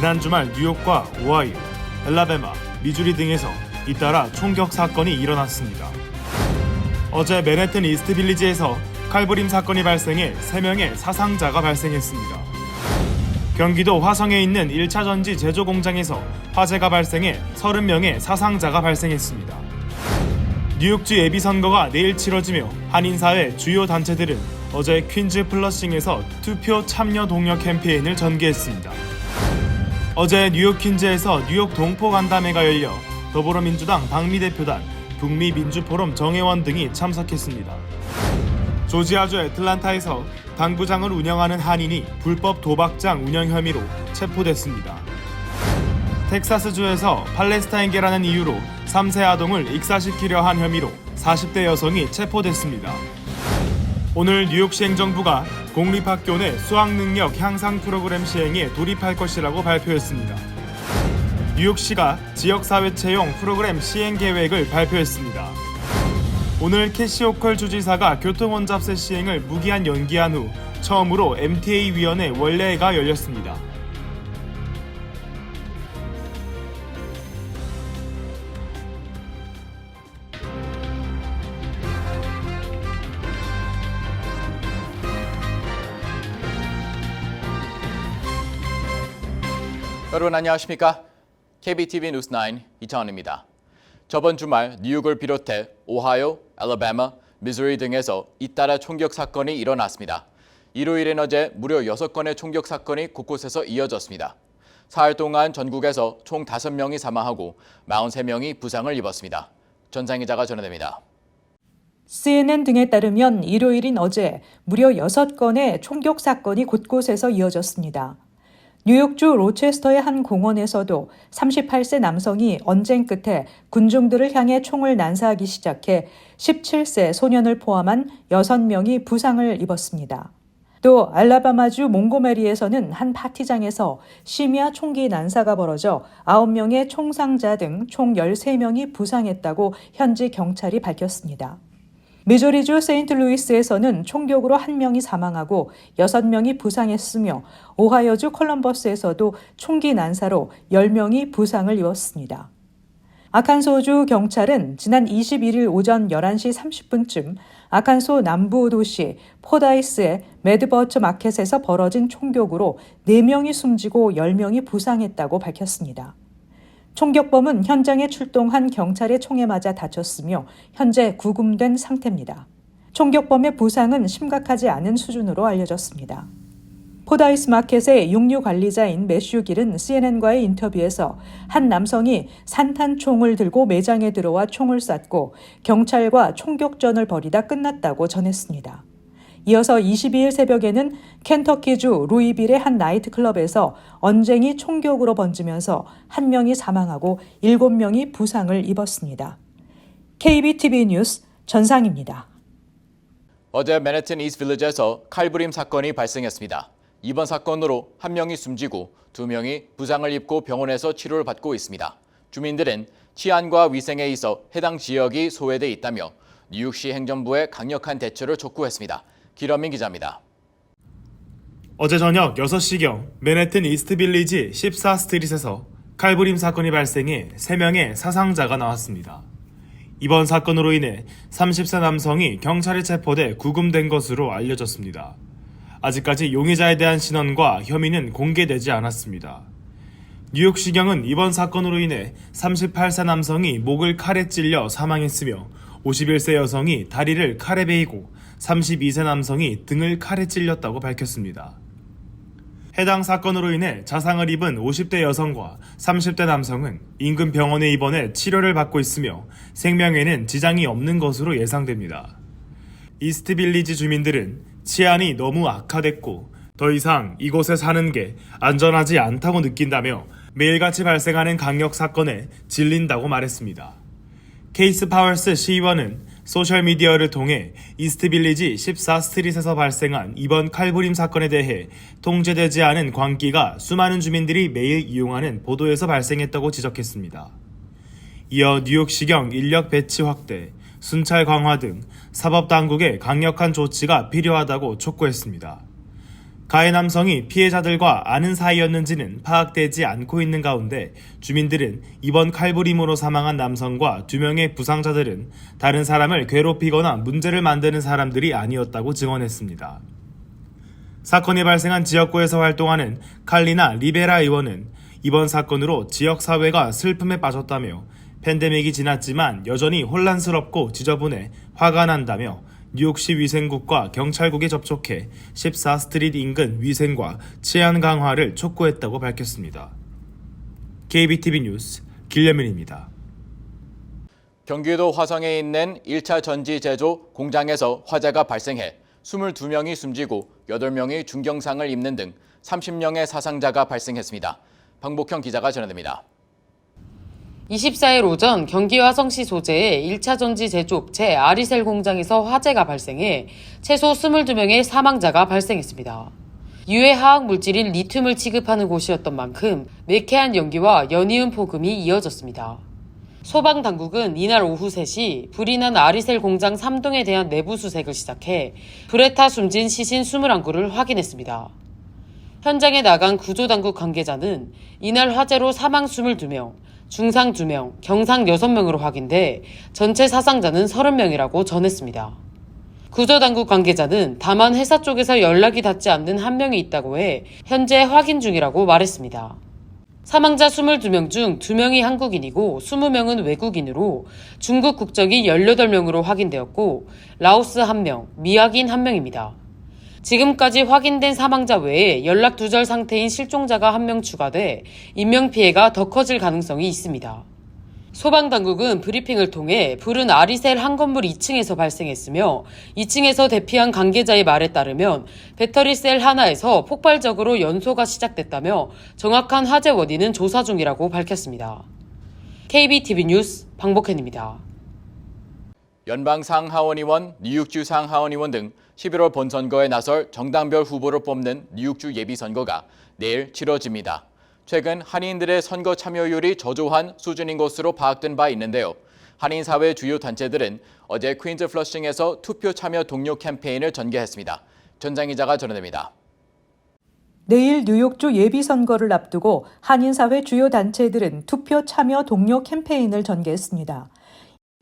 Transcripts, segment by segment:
지난 주말 뉴욕과 오하이오, 엘라베마, 미주리 등에서 잇따라 총격 사건이 일어났습니다. 어제 맨해튼 이스트빌리지에서 칼부림 사건이 발생해 3명의 사상자가 발생했습니다. 경기도 화성에 있는 1차 전지 제조 공장에서 화재가 발생해 30명의 사상자가 발생했습니다. 뉴욕주 예비선거가 내일 치러지며 한인사회 주요 단체들은 어제 퀸즈 플러싱에서 투표 참여 동료 캠페인을 전개했습니다. 어제 뉴욕 퀸즈에서 뉴욕 동포 간담회가 열려 더불어민주당 박미 대표단, 북미 민주포럼 정회원 등이 참석했습니다. 조지아주 애틀란타에서 당구장을 운영하는 한인이 불법 도박장 운영 혐의로 체포됐습니다. 텍사스주에서 팔레스타인계라는 이유로 3세 아동을 익사시키려 한 혐의로 40대 여성이 체포됐습니다. 오늘 뉴욕시 행정부가 공립학교 내 수학능력 향상 프로그램 시행에 돌입할 것이라고 발표했습니다. 뉴욕시가 지역사회 채용 프로그램 시행 계획을 발표했습니다. 오늘 캐시 호컬 주지사가 교통혼잡세 시행을 무기한 연기한 후 처음으로 MTA 위원회 원래회가 열렸습니다. 여러분 안녕하십니까? KBTV 뉴스9 이창원입니다. 저번 주말 뉴욕을 비롯해 오하이오, 엘라베마, 미주리 등에서 잇따라 총격 사건이 일어났습니다. 일요일엔 어제 무려 6건의 총격 사건이 곳곳에서 이어졌습니다. 사흘 동안 전국에서 총 5명이 사망하고 43명이 부상을 입었습니다. 전상 기자가 전해드립니다. CNN 등에 따르면 일요일인 어제 무려 6건의 총격 사건이 곳곳에서 이어졌습니다. 뉴욕주 로체스터의 한 공원에서도 38세 남성이 언쟁 끝에 군중들을 향해 총을 난사하기 시작해 17세 소년을 포함한 6명이 부상을 입었습니다. 또 알라바마주 몽고메리에서는 한 파티장에서 심야 총기 난사가 벌어져 9명의 총상자 등 총 13명이 부상했다고 현지 경찰이 밝혔습니다. 미주리주 세인트루이스에서는 총격으로 1명이 사망하고 6명이 부상했으며 오하이오주 콜럼버스에서도 총기 난사로 10명이 부상을 입었습니다. 아칸소주 경찰은 지난 21일 오전 11시 30분쯤 아칸소 남부 도시 포다이스의 매드버처 마켓에서 벌어진 총격으로 4명이 숨지고 10명이 부상했다고 밝혔습니다. 총격범은 현장에 출동한 경찰의 총에 맞아 다쳤으며 현재 구금된 상태입니다. 총격범의 부상은 심각하지 않은 수준으로 알려졌습니다. 포다이스 마켓의 육류 관리자인 매슈 길은 CNN과의 인터뷰에서 한 남성이 산탄총을 들고 매장에 들어와 총을 쐈고 경찰과 총격전을 벌이다 끝났다고 전했습니다. 이어서 22일 새벽에는 켄터키주 루이빌의 한 나이트클럽에서 언쟁이 총격으로 번지면서 1명이 사망하고 7명이 부상을 입었습니다. KBTV 뉴스 전상입니다. 어제 맨해튼 이스트빌리지에서 칼부림 사건이 발생했습니다. 이번 사건으로 1명이 숨지고 2명이 부상을 입고 병원에서 치료를 받고 있습니다. 주민들은 치안과 위생에 있어 해당 지역이 소외돼 있다며 뉴욕시 행정부의 강력한 대처를 촉구했습니다. 기러민 기자입니다. 어제 저녁 6시경 맨해튼 이스트빌리지 14스트릿에서 칼부림 사건이 발생해 3명의 사상자가 나왔습니다. 이번 사건으로 인해 30세 남성이 경찰에 체포돼 구금된 것으로 알려졌습니다. 아직까지 용의자에 대한 신원과 혐의는 공개되지 않았습니다. 뉴욕시경은 이번 사건으로 인해 38세 남성이 목을 칼에 찔려 사망했으며 51세 여성이 다리를 칼에 베이고 32세 남성이 등을 칼에 찔렸다고 밝혔습니다. 해당 사건으로 인해 자상을 입은 50대 여성과 30대 남성은 인근 병원에 입원해 치료를 받고 있으며 생명에는 지장이 없는 것으로 예상됩니다. 이스트빌리지 주민들은 치안이 너무 악화됐고 더 이상 이곳에 사는 게 안전하지 않다고 느낀다며 매일같이 발생하는 강력 사건에 질린다고 말했습니다. 케이스 파월스 시의원은 소셜미디어를 통해 이스트빌리지 14스트릿에서 발생한 이번 칼부림 사건에 대해 통제되지 않은 광기가 수많은 주민들이 매일 이용하는 보도에서 발생했다고 지적했습니다. 이어 뉴욕시경 인력 배치 확대, 순찰 강화 등 사법당국의 강력한 조치가 필요하다고 촉구했습니다. 가해 남성이 피해자들과 아는 사이였는지는 파악되지 않고 있는 가운데 주민들은 이번 칼부림으로 사망한 남성과 2명의 부상자들은 다른 사람을 괴롭히거나 문제를 만드는 사람들이 아니었다고 증언했습니다. 사건이 발생한 지역구에서 활동하는 칼리나 리베라 의원은 이번 사건으로 지역사회가 슬픔에 빠졌다며 팬데믹이 지났지만 여전히 혼란스럽고 지저분해 화가 난다며 뉴욕시 위생국과 경찰국에 접촉해 14스트리트 인근 위생과 치안 강화를 촉구했다고 밝혔습니다. KBTV 뉴스 길레민입니다. 경기도 화성에 있는 1차 전지 제조 공장에서 화재가 발생해 22명이 숨지고 8명이 중경상을 입는 등 30명의 사상자가 발생했습니다. 방복형 기자가 전해드립니다. 24일 오전 경기 화성시 소재의 1차 전지 제조업체 아리셀 공장에서 화재가 발생해 최소 22명의 사망자가 발생했습니다. 유해 화학 물질인 리튬을 취급하는 곳이었던 만큼 매캐한 연기와 연이은 폭음이 이어졌습니다. 소방당국은 이날 오후 3시 불이 난 아리셀 공장 3동에 대한 내부 수색을 시작해 불에 타 숨진 시신 21구를 확인했습니다. 현장에 나간 구조당국 관계자는 이날 화재로 사망 22명, 중상 2명, 경상 6명으로 확인돼 전체 사상자는 30명이라고 전했습니다. 구조당국 관계자는 다만 회사 쪽에서 연락이 닿지 않는 1명이 있다고 해 현재 확인 중이라고 말했습니다. 사망자 22명 중 2명이 한국인이고 20명은 외국인으로 중국 국적이 18명으로 확인되었고 라오스 1명, 미확인 1명입니다. 지금까지 확인된 사망자 외에 연락 두절 상태인 실종자가 1명 추가돼 인명피해가 더 커질 가능성이 있습니다. 소방당국은 브리핑을 통해 불은 아리셀 한 건물 2층에서 발생했으며 2층에서 대피한 관계자의 말에 따르면 배터리셀 하나에서 폭발적으로 연소가 시작됐다며 정확한 화재 원인은 조사 중이라고 밝혔습니다. KBTV 뉴스 방복현입니다. 연방 상하원의원, 뉴욕주 상하원의원 등 11월 본선거에 나설 정당별 후보를 뽑는 뉴욕주 예비선거가 내일 치러집니다. 최근 한인들의 선거 참여율이 저조한 수준인 것으로 파악된 바 있는데요. 한인사회 주요 단체들은 어제 퀸즈 플러싱에서 투표 참여 독려 캠페인을 전개했습니다. 전장 기자가 전해드립니다. 내일 뉴욕주 예비선거를 앞두고 한인사회 주요 단체들은 투표 참여 독려 캠페인을 전개했습니다.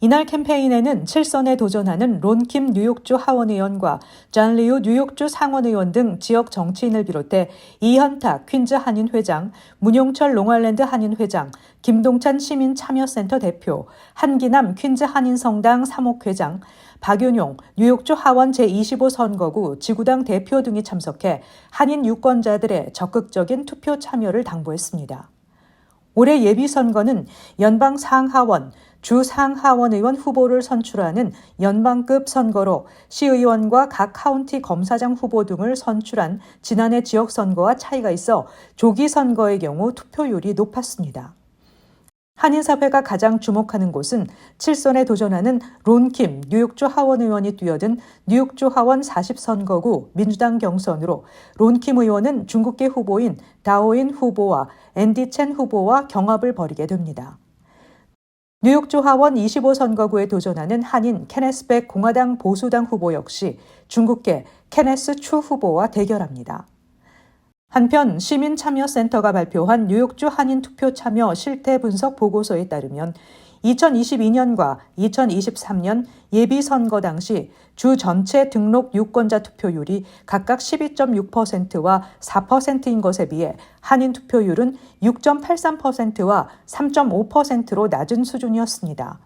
이날 캠페인에는 7선에 도전하는 론킴 뉴욕주 하원의원과 존 리우 뉴욕주 상원의원 등 지역 정치인을 비롯해 이현탁 퀸즈 한인회장, 문용철 롱아일랜드 한인회장, 김동찬 시민참여센터 대표, 한기남 퀸즈 한인성당 사목회장, 박윤용 뉴욕주 하원 제25선거구 지구당 대표 등이 참석해 한인 유권자들의 적극적인 투표 참여를 당부했습니다. 올해 예비선거는 연방 상하원, 주 상하원 의원 후보를 선출하는 연방급 선거로 시의원과 각 카운티 검사장 후보 등을 선출한 지난해 지역선거와 차이가 있어 조기 선거의 경우 투표율이 높았습니다. 한인사회가 가장 주목하는 곳은 7선에 도전하는 론킴 뉴욕주 하원 의원이 뛰어든 뉴욕주 하원 40선거구 민주당 경선으로 론킴 의원은 중국계 후보인 다오인 후보와 앤디 첸 후보와 경합을 벌이게 됩니다. 뉴욕주 하원 25선거구에 도전하는 한인 케네스 백 공화당 보수당 후보 역시 중국계 케네스 추 후보와 대결합니다. 한편 시민참여센터가 발표한 뉴욕주 한인 투표 참여 실태 분석 보고서에 따르면 2022년과 2023년 예비선거 당시 주 전체 등록 유권자 투표율이 각각 12.6%와 4%인 것에 비해 한인 투표율은 6.83%와 3.5%로 낮은 수준이었습니다.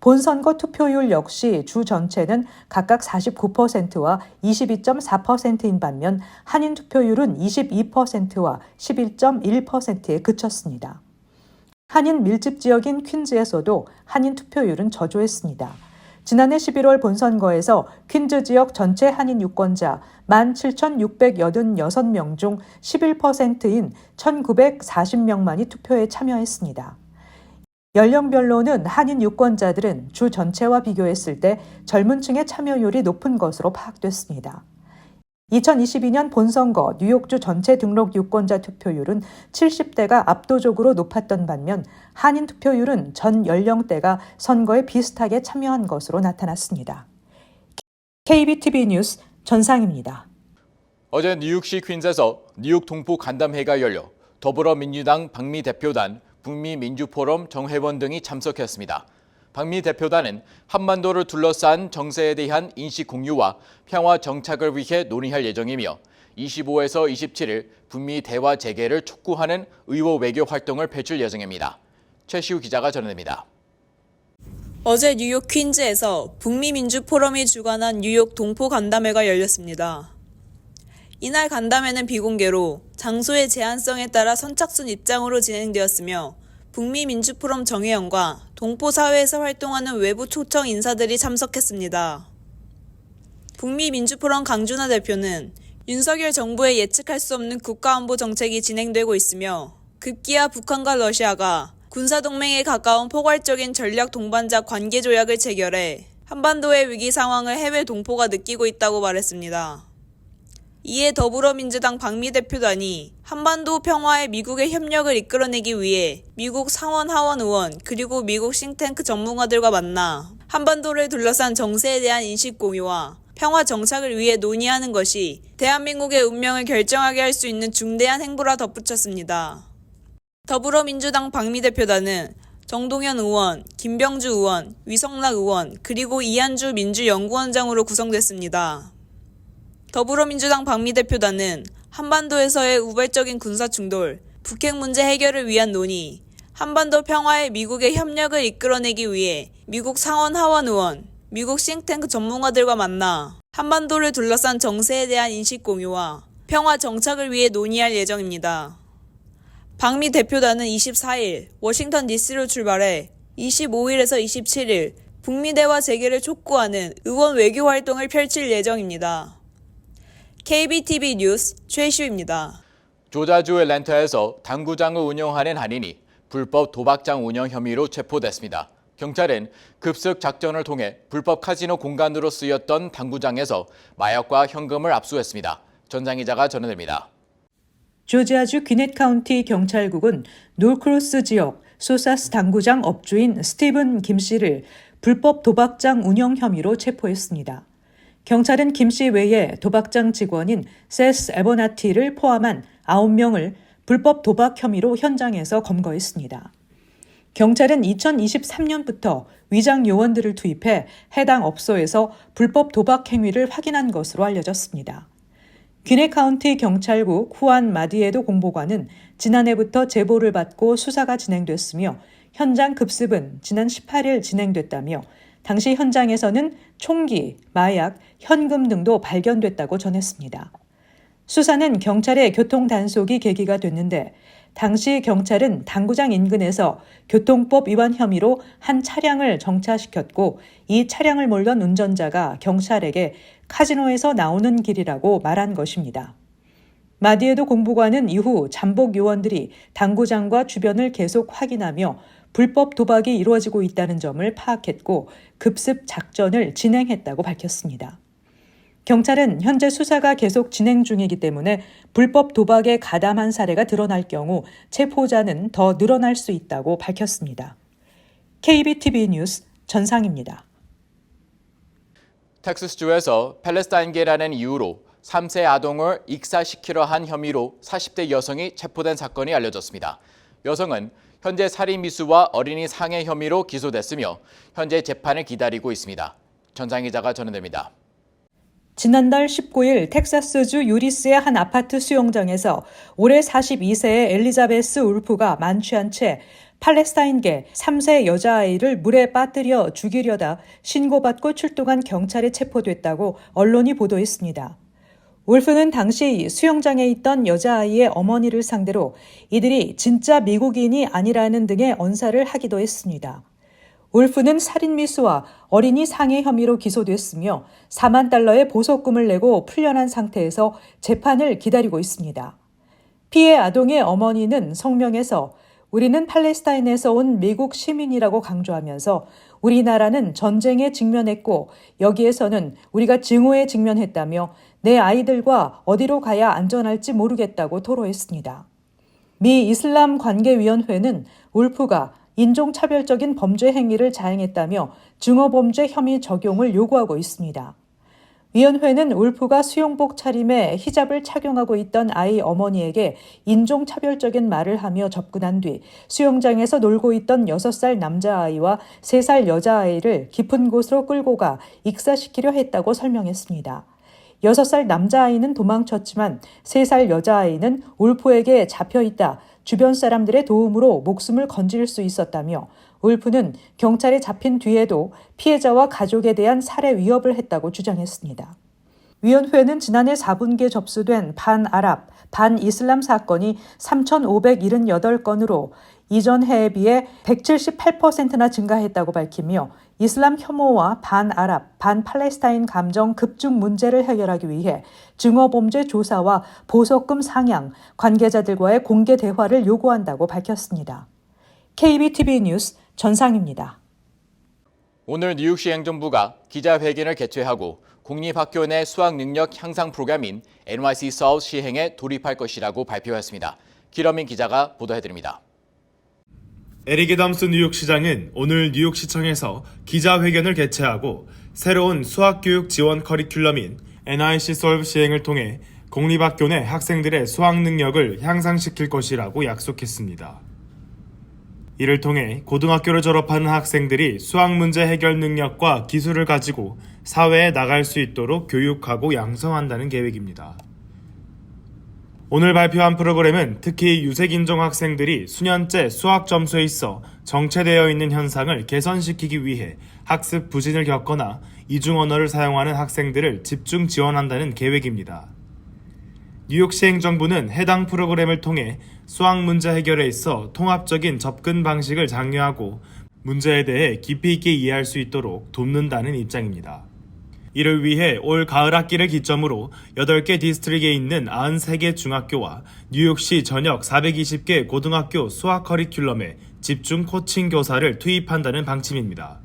본선거 투표율 역시 주 전체는 각각 49%와 22.4%인 반면 한인 투표율은 22%와 11.1%에 그쳤습니다. 한인 밀집 지역인 퀸즈에서도 한인 투표율은 저조했습니다. 지난해 11월 본선거에서 퀸즈 지역 전체 한인 유권자 17,686명 중 11%인 1,940명만이 투표에 참여했습니다. 연령별로는 한인 유권자들은 주 전체와 비교했을 때 젊은 층의 참여율이 높은 것으로 파악됐습니다. 2022년 본선거 뉴욕주 전체 등록 유권자 투표율은 70대가 압도적으로 높았던 반면 한인 투표율은 전 연령대가 선거에 비슷하게 참여한 것으로 나타났습니다. KBTV 뉴스 전상입니다. 어제 뉴욕시 퀸즈에서 뉴욕 동포 간담회가 열려 더불어민주당 박미 대표단, 북미 민주포럼 정회원 등이 참석했습니다. 박미 대표단은 한반도를 둘러싼 정세에 대한 인식 공유와 평화 정착을 위해 논의할 예정이며 25에서 27일 북미 대화 재개를 촉구하는 의wo 외교 활동을 펼칠 예정입니다. 최시우 기자가 전해드립니다. 어제 뉴욕 퀸즈에서 북미 민주 포럼이 주관한 뉴욕 동포 간담회가 열렸습니다. 이날 간담회는 비공개로 장소의 제한성에 따라 선착순 입장으로 진행되었으며 북미 민주 포럼 정회원과 동포 사회에서 활동하는 외부 초청 인사들이 참석했습니다. 북미 민주 포럼 강준하 대표는 윤석열 정부의 예측할 수 없는 국가안보 정책이 진행되고 있으며 급기야 북한과 러시아가 군사동맹에 가까운 포괄적인 전략 동반자 관계 조약을 체결해 한반도의 위기 상황을 해외 동포가 느끼고 있다고 말했습니다. 이에 더불어민주당 박미 대표단이 한반도 평화에 미국의 협력을 이끌어내기 위해 미국 상원 하원 의원 그리고 미국 싱탱크 전문가들과 만나 한반도를 둘러싼 정세에 대한 인식 공유와 평화 정착을 위해 논의하는 것이 대한민국의 운명을 결정하게 할 수 있는 중대한 행보라 덧붙였습니다. 더불어민주당 박미 대표단은 정동현 의원, 김병주 의원, 위성락 의원, 그리고 이한주 민주연구원장으로 구성됐습니다. 더불어민주당 박미 대표단은 한반도에서의 우발적인 군사충돌, 북핵 문제 해결을 위한 논의, 한반도 평화에 미국의 협력을 이끌어내기 위해 미국 상원 하원 의원, 미국 싱탱크 전문가들과 만나 한반도를 둘러싼 정세에 대한 인식 공유와 평화 정착을 위해 논의할 예정입니다. 박미 대표단은 24일 워싱턴 DC로 출발해 25일에서 27일 북미 대화 재개를 촉구하는 의원 외교 활동을 펼칠 예정입니다. KBTV 뉴스 최시우입니다. 조자주 애틀랜타에서 당구장을 운영하는 한인이 불법 도박장 운영 혐의로 체포됐습니다. 경찰은 급습 작전을 통해 불법 카지노 공간으로 쓰였던 당구장에서 마약과 현금을 압수했습니다. 전장 기자가 전해드립니다. 조지아주 귀넷 카운티 경찰국은 놀크로스 지역 소사스 당구장 업주인 스티븐 김 씨를 불법 도박장 운영 혐의로 체포했습니다. 경찰은 김 씨 외에 도박장 직원인 세스 에버나티를 포함한 9명을 불법 도박 혐의로 현장에서 검거했습니다. 경찰은 2023년부터 위장 요원들을 투입해 해당 업소에서 불법 도박 행위를 확인한 것으로 알려졌습니다. 귀넷 카운티 경찰국 후안 마디에도 공보관은 지난해부터 제보를 받고 수사가 진행됐으며 현장 급습은 지난 18일 진행됐다며 당시 현장에서는 총기, 마약, 현금 등도 발견됐다고 전했습니다. 수사는 경찰의 교통 단속이 계기가 됐는데 당시 경찰은 당구장 인근에서 교통법 위반 혐의로 한 차량을 정차시켰고 이 차량을 몰던 운전자가 경찰에게 카지노에서 나오는 길이라고 말한 것입니다. 마디에도 공보관은 이후 잠복 요원들이 당구장과 주변을 계속 확인하며 불법 도박이 이루어지고 있다는 점을 파악했고 급습 작전을 진행했다고 밝혔습니다. 경찰은 현재 수사가 계속 진행 중이기 때문에 불법 도박에 가담한 사례가 드러날 경우 체포자는 더 늘어날 수 있다고 밝혔습니다. KBTV 뉴스 전상입니다. 텍사스주에서 팔레스타인계라는 이유로 3세 아동을 익사시키려 한 혐의로 40대 여성이 체포된 사건이 알려졌습니다. 여성은 현재 살인 미수와 어린이 상해 혐의로 기소됐으며 현재 재판을 기다리고 있습니다. 전상 기자가 전해드립니다. 지난달 19일 텍사스주 유리스의 한 아파트 수영장에서 올해 42세의 엘리자베스 울프가 만취한 채 팔레스타인계 3세 여자아이를 물에 빠뜨려 죽이려다 신고받고 출동한 경찰에 체포됐다고 언론이 보도했습니다. 울프는 당시 수영장에 있던 여자아이의 어머니를 상대로 이들이 진짜 미국인이 아니라는 등의 언사를 하기도 했습니다. 울프는 살인미수와 어린이 상해 혐의로 기소됐으며 4만 달러의 보석금을 내고 풀려난 상태에서 재판을 기다리고 있습니다. 피해 아동의 어머니는 성명에서 우리는 팔레스타인에서 온 미국 시민이라고 강조하면서 우리나라는 전쟁에 직면했고 여기에서는 우리가 증오에 직면했다며 내 아이들과 어디로 가야 안전할지 모르겠다고 토로했습니다. 미 이슬람 관계위원회는 울프가 인종차별적인 범죄 행위를 자행했다며 증오범죄 혐의 적용을 요구하고 있습니다. 위원회는 울프가 수영복 차림에 히잡을 착용하고 있던 아이 어머니에게 인종차별적인 말을 하며 접근한 뒤 수영장에서 놀고 있던 6살 남자아이와 3살 여자아이를 깊은 곳으로 끌고 가 익사시키려 했다고 설명했습니다. 6살 남자아이는 도망쳤지만 3살 여자아이는 울프에게 잡혀있다 주변 사람들의 도움으로 목숨을 건질 수 있었다며 울프는 경찰에 잡힌 뒤에도 피해자와 가족에 대한 살해 위협을 했다고 주장했습니다. 위원회는 지난해 4분기에 접수된 반아랍, 반이슬람 사건이 3,578건으로 이전 해에 비해 178%나 증가했다고 밝히며 이슬람 혐오와 반아랍, 반팔레스타인 감정 급증 문제를 해결하기 위해 증오범죄 조사와 보석금 상향, 관계자들과의 공개 대화를 요구한다고 밝혔습니다. KBTV 뉴스 전상입니다. 오늘 뉴욕시 행정부가 기자회견을 개최하고 공립학교 내 수학 능력 향상 프로그램인 NYC Solve 시행에 돌입할 것이라고 발표했습니다. 기러민 기자가 보도해드립니다. 에릭 애덤스 뉴욕시장은 오늘 뉴욕시청에서 기자회견을 개최하고 새로운 수학교육 지원 커리큘럼인 NYC Solve 시행을 통해 공립학교 내 학생들의 수학 능력을 향상시킬 것이라고 약속했습니다. 이를 통해 고등학교를 졸업하는 학생들이 수학 문제 해결 능력과 기술을 가지고 사회에 나갈 수 있도록 교육하고 양성한다는 계획입니다. 오늘 발표한 프로그램은 특히 유색인종 학생들이 수년째 수학 점수에 있어 정체되어 있는 현상을 개선시키기 위해 학습 부진을 겪거나 이중 언어를 사용하는 학생들을 집중 지원한다는 계획입니다. 뉴욕시 행정부는 해당 프로그램을 통해 수학 문제 해결에 있어 통합적인 접근 방식을 장려하고 문제에 대해 깊이 있게 이해할 수 있도록 돕는다는 입장입니다. 이를 위해 올 가을 학기를 기점으로 8개 디스트릭에 있는 93개 중학교와 뉴욕시 전역 420개 고등학교 수학 커리큘럼에 집중 코칭 교사를 투입한다는 방침입니다.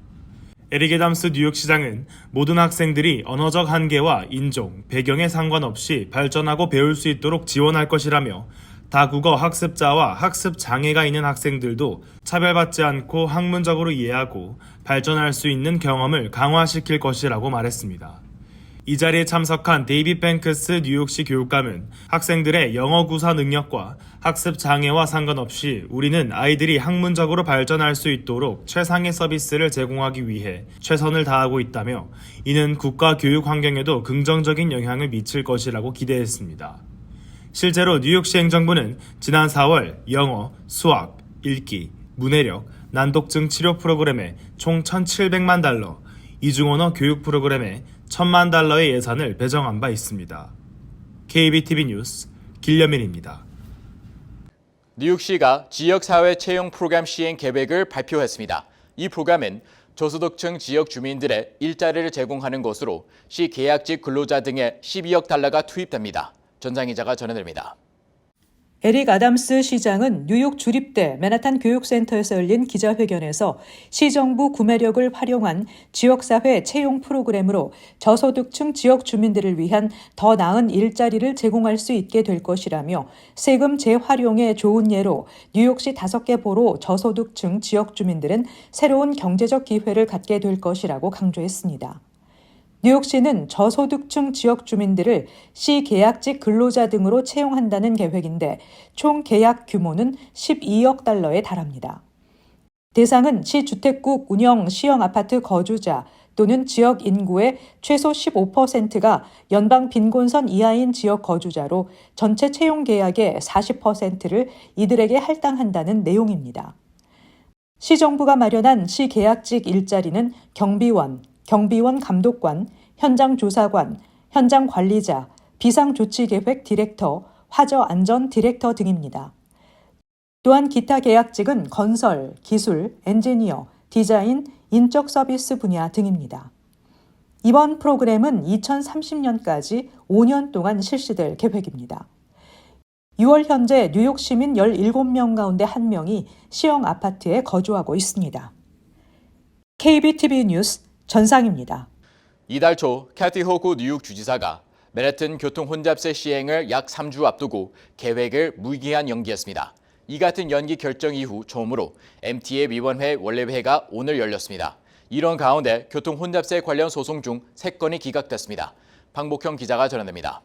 에릭 애덤스 뉴욕시장은 모든 학생들이 언어적 한계와 인종, 배경에 상관없이 발전하고 배울 수 있도록 지원할 것이라며 다국어 학습자와 학습 장애가 있는 학생들도 차별받지 않고 학문적으로 이해하고 발전할 수 있는 경험을 강화시킬 것이라고 말했습니다. 이 자리에 참석한 데이빗 뱅크스 뉴욕시 교육감은 학생들의 영어 구사 능력과 학습 장애와 상관없이 우리는 아이들이 학문적으로 발전할 수 있도록 최상의 서비스를 제공하기 위해 최선을 다하고 있다며 이는 국가 교육 환경에도 긍정적인 영향을 미칠 것이라고 기대했습니다. 실제로 뉴욕시 행정부는 지난 4월 영어, 수학, 읽기, 문해력, 난독증 치료 프로그램에 총 1,700만 달러, 이중언어 교육 프로그램에 1,000만 달러의 예산을 배정한 바 있습니다. KBTV 뉴스 길려민입니다. 뉴욕시가 지역사회 채용 프로그램 시행 계획을 발표했습니다. 이 프로그램은 저소득층 지역 주민들의 일자리를 제공하는 것으로 시 계약직 근로자 등의 12억 달러가 투입됩니다. 전상 기자가 전해드립니다. 에릭 애덤스 시장은 뉴욕 주립대 맨하탄 교육센터에서 열린 기자회견에서 시정부 구매력을 활용한 지역사회 채용 프로그램으로 저소득층 지역 주민들을 위한 더 나은 일자리를 제공할 수 있게 될 것이라며 세금 재활용의 좋은 예로 뉴욕시 5개 보로 저소득층 지역 주민들은 새로운 경제적 기회를 갖게 될 것이라고 강조했습니다. 뉴욕시는 저소득층 지역 주민들을 시 계약직 근로자 등으로 채용한다는 계획인데 총 계약 규모는 12억 달러에 달합니다. 대상은 시 주택국 운영 시형 아파트 거주자 또는 지역 인구의 최소 15%가 연방 빈곤선 이하인 지역 거주자로 전체 채용 계약의 40%를 이들에게 할당한다는 내용입니다. 시정부가 마련한 시 계약직 일자리는 경비원 감독관, 현장 조사관, 현장 관리자, 비상조치계획 디렉터, 화저안전 디렉터 등입니다. 또한 기타 계약직은 건설, 기술, 엔지니어, 디자인, 인적 서비스 분야 등입니다. 이번 프로그램은 2030년까지 5년 동안 실시될 계획입니다. 6월 현재 뉴욕 시민 17명 가운데 1명이 시형 아파트에 거주하고 있습니다. KBTV 뉴스 전상입니다. 이달 초 캐티 호구 뉴욕 주지사가 맨해튼 교통 혼잡세 시행을 약 3주 앞두고 계획을 무기한 연기했습니다. 이 같은 연기 결정 이후 처음으로 MTA 위원회 원래회가 오늘 열렸습니다. 이런 가운데 교통 혼잡세 관련 소송 중 3건이 기각됐습니다. 방복형 기자가 전해냅니다.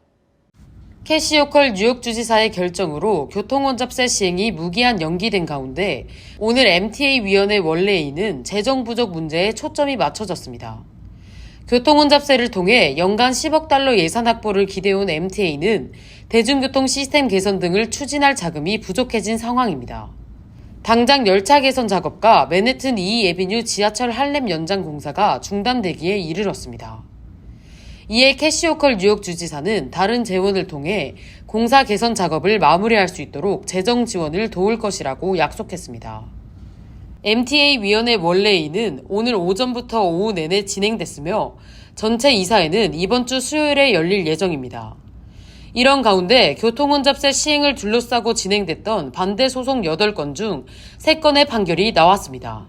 캐시 호컬 뉴욕주지사의 결정으로 교통혼잡세 시행이 무기한 연기된 가운데 오늘 MTA 위원회 원래회의는 재정 부족 문제에 초점이 맞춰졌습니다. 교통혼잡세를 통해 연간 10억 달러 예산 확보를 기대해온 MTA는 대중교통 시스템 개선 등을 추진할 자금이 부족해진 상황입니다. 당장 열차 개선 작업과 맨해튼 2 애비뉴 지하철 할렘 연장 공사가 중단되기에 이르렀습니다. 이에 캐시 호컬 뉴욕 주지사는 다른 재원을 통해 공사 개선 작업을 마무리할 수 있도록 재정 지원을 도울 것이라고 약속했습니다. MTA 위원회 원래회의는 오늘 오전부터 오후 내내 진행됐으며 전체 이사회는 이번 주 수요일에 열릴 예정입니다. 이런 가운데 교통혼잡세 시행을 둘러싸고 진행됐던 반대 소송 8건 중 3건의 판결이 나왔습니다.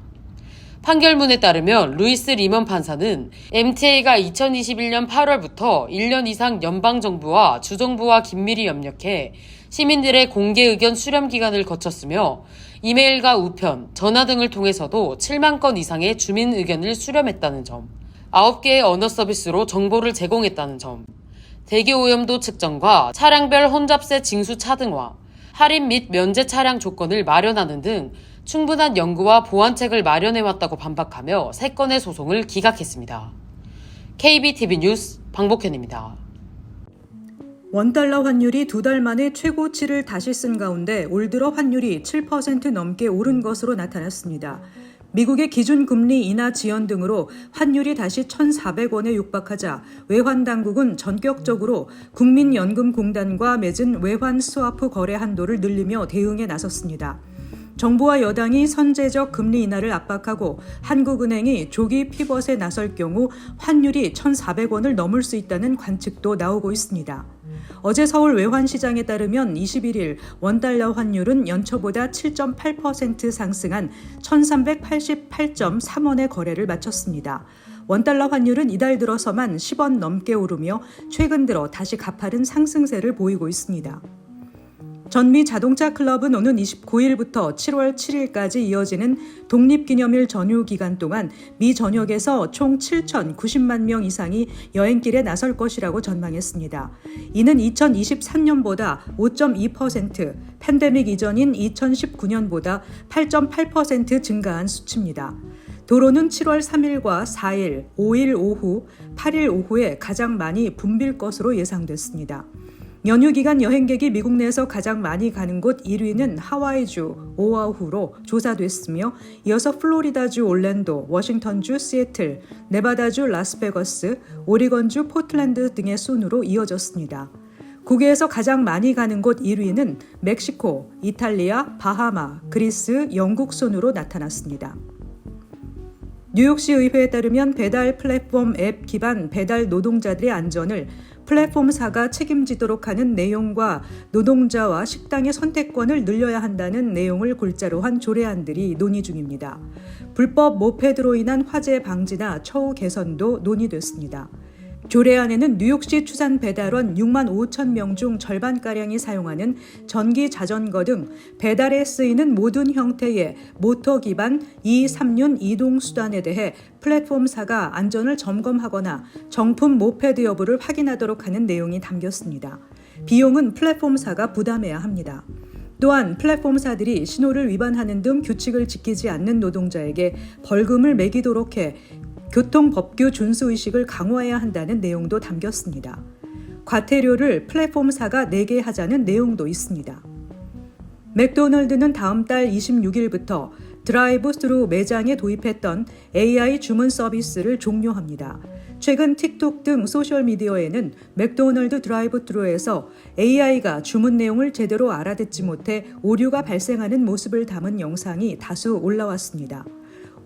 판결문에 따르면 루이스 리먼 판사는 MTA가 2021년 8월부터 1년 이상 연방정부와 주정부와 긴밀히 협력해 시민들의 공개 의견 수렴 기간을 거쳤으며 이메일과 우편, 전화 등을 통해서도 7만 건 이상의 주민 의견을 수렴했다는 점, 9개의 언어 서비스로 정보를 제공했다는 점, 대기 오염도 측정과 차량별 혼잡세 징수 차등화, 할인 및 면제 차량 조건을 마련하는 등 충분한 연구와 보완책을 마련해왔다고 반박하며 3건의 소송을 기각했습니다. KBTV 뉴스 방복현입니다. 원달러 환율이 2달 만에 최고치를 다시 쓴 가운데 올 들어 환율이 7% 넘게 오른 것으로 나타났습니다. 미국의 기준금리 인하 지연 등으로 환율이 다시 1,400원에 육박하자 외환당국은 전격적으로 국민연금공단과 맺은 외환 스와프 거래 한도를 늘리며 대응에 나섰습니다. 정부와 여당이 선제적 금리 인하를 압박하고 한국은행이 조기 피벗에 나설 경우 환율이 1,400원을 넘을 수 있다는 관측도 나오고 있습니다. 어제 서울 외환시장에 따르면 21일 원달러 환율은 연초보다 7.8% 상승한 1,388.3원의 거래를 마쳤습니다. 원달러 환율은 이달 들어서만 10원 넘게 오르며 최근 들어 다시 가파른 상승세를 보이고 있습니다. 전미 자동차 클럽은 오는 29일부터 7월 7일까지 이어지는 독립기념일 전후 기간 동안 미 전역에서 총 7,090만 명 이상이 여행길에 나설 것이라고 전망했습니다. 이는 2023년보다 5.2%, 팬데믹 이전인 2019년보다 8.8% 증가한 수치입니다. 도로는 7월 3일과 4일, 5일 오후, 8일 오후에 가장 많이 붐빌 것으로 예상됐습니다. 연휴 기간 여행객이 미국 내에서 가장 많이 가는 곳 1위는 하와이주 오아후로 조사됐으며 이어서 플로리다주 올랜도, 워싱턴주 시애틀, 네바다주 라스베거스, 오리건주 포틀랜드 등의 순으로 이어졌습니다. 국외에서 가장 많이 가는 곳 1위는 멕시코, 이탈리아, 바하마, 그리스, 영국 순으로 나타났습니다. 뉴욕시 의회에 따르면 배달 플랫폼 앱 기반 배달 노동자들의 안전을 플랫폼사가 책임지도록 하는 내용과 노동자와 식당의 선택권을 늘려야 한다는 내용을 골자로 한 조례안들이 논의 중입니다. 불법 모페드로 인한 화재 방지나 처우 개선도 논의됐습니다. 조례안에는 뉴욕시 추산 배달원 6만 5천 명 중 절반가량이 사용하는 전기 자전거 등 배달에 쓰이는 모든 형태의 모터 기반 2, 3륜 이동수단에 대해 플랫폼사가 안전을 점검하거나 정품 모페드 여부를 확인하도록 하는 내용이 담겼습니다. 비용은 플랫폼사가 부담해야 합니다. 또한 플랫폼사들이 신호를 위반하는 등 규칙을 지키지 않는 노동자에게 벌금을 매기도록 해 교통법규 준수의식을 강화해야 한다는 내용도 담겼습니다. 과태료를 플랫폼사가 내게 하자는 내용도 있습니다. 맥도널드는 다음 달 26일부터 드라이브 스루 매장에 도입했던 AI 주문 서비스를 종료합니다. 최근 틱톡 등 소셜미디어에는 맥도널드 드라이브 스루에서 AI가 주문 내용을 제대로 알아듣지 못해 오류가 발생하는 모습을 담은 영상이 다수 올라왔습니다.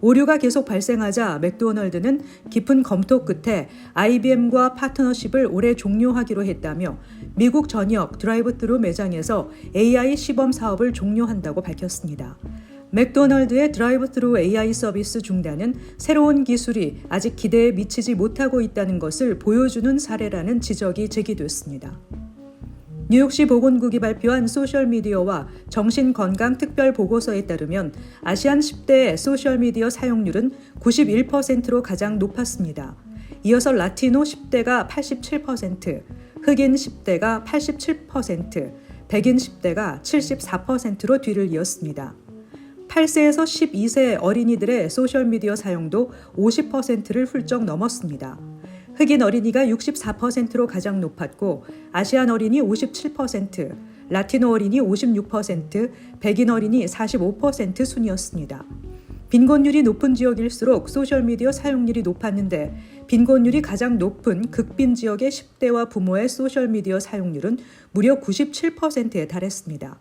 오류가 계속 발생하자 맥도널드는 깊은 검토 끝에 IBM과 파트너십을 올해 종료하기로 했다며 미국 전역 드라이브-스루 매장에서 AI 시범 사업을 종료한다고 밝혔습니다. 맥도널드의 드라이브-스루 AI 서비스 중단은 새로운 기술이 아직 기대에 미치지 못하고 있다는 것을 보여주는 사례라는 지적이 제기됐습니다. 뉴욕시 보건국이 발표한 소셜미디어와 정신건강특별보고서에 따르면 아시안 10대의 소셜미디어 사용률은 91%로 가장 높았습니다. 이어서 라티노 10대가 87%, 흑인 10대가 87%, 백인 10대가 74%로 뒤를 이었습니다. 8세에서 12세 어린이들의 소셜미디어 사용도 50%를 훌쩍 넘었습니다. 흑인 어린이가 64%로 가장 높았고 아시안 어린이 57%, 라티노 어린이 56%, 백인 어린이 45% 순이었습니다. 빈곤율이 높은 지역일수록 소셜미디어 사용률이 높았는데 빈곤율이 가장 높은 극빈 지역의 10대와 부모의 소셜미디어 사용률은 무려 97%에 달했습니다.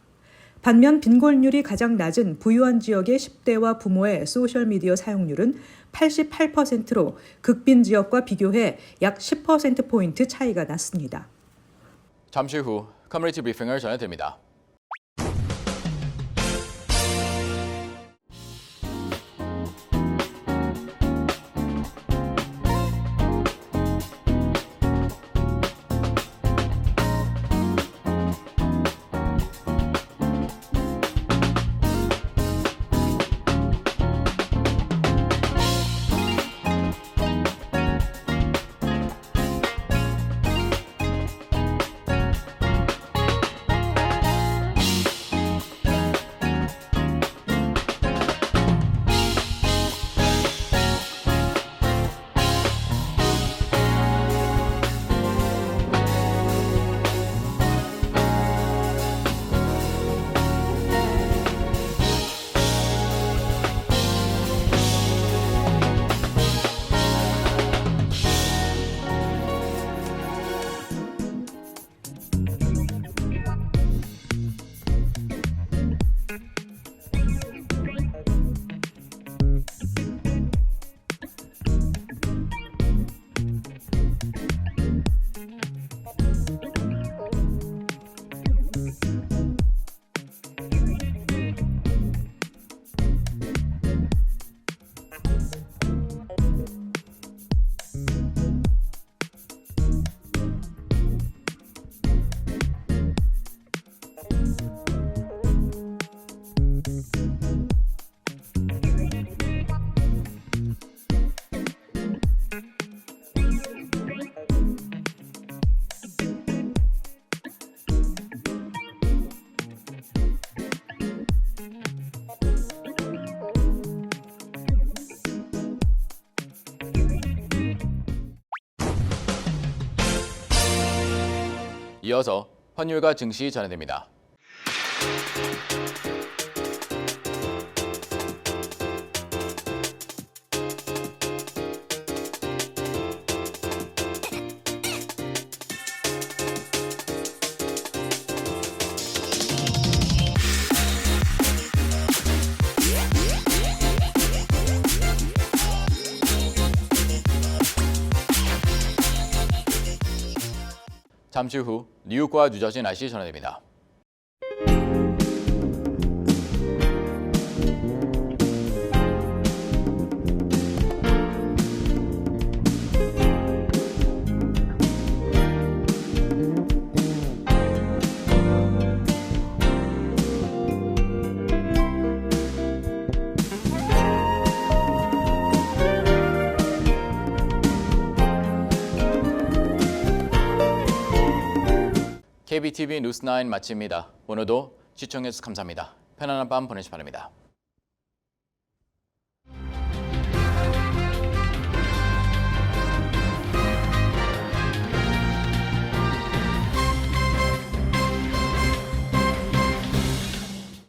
반면 빈곤율이 가장 낮은 부유한 지역의 10대와 부모의 소셜미디어 사용률은 88%로 극빈 지역과 비교해 약 10%포인트 차이가 났습니다. 잠시 후 커뮤니티 브리핑을 전해드립니다. 이어서 환율과 증시 전해드립니다. 잠시 후 뉴욕과 뉴저지 날씨 전해드립니다. KBTV 뉴스9 마칩니다. 오늘도 시청해주셔서 감사합니다. 편안한 밤 보내시기 바랍니다.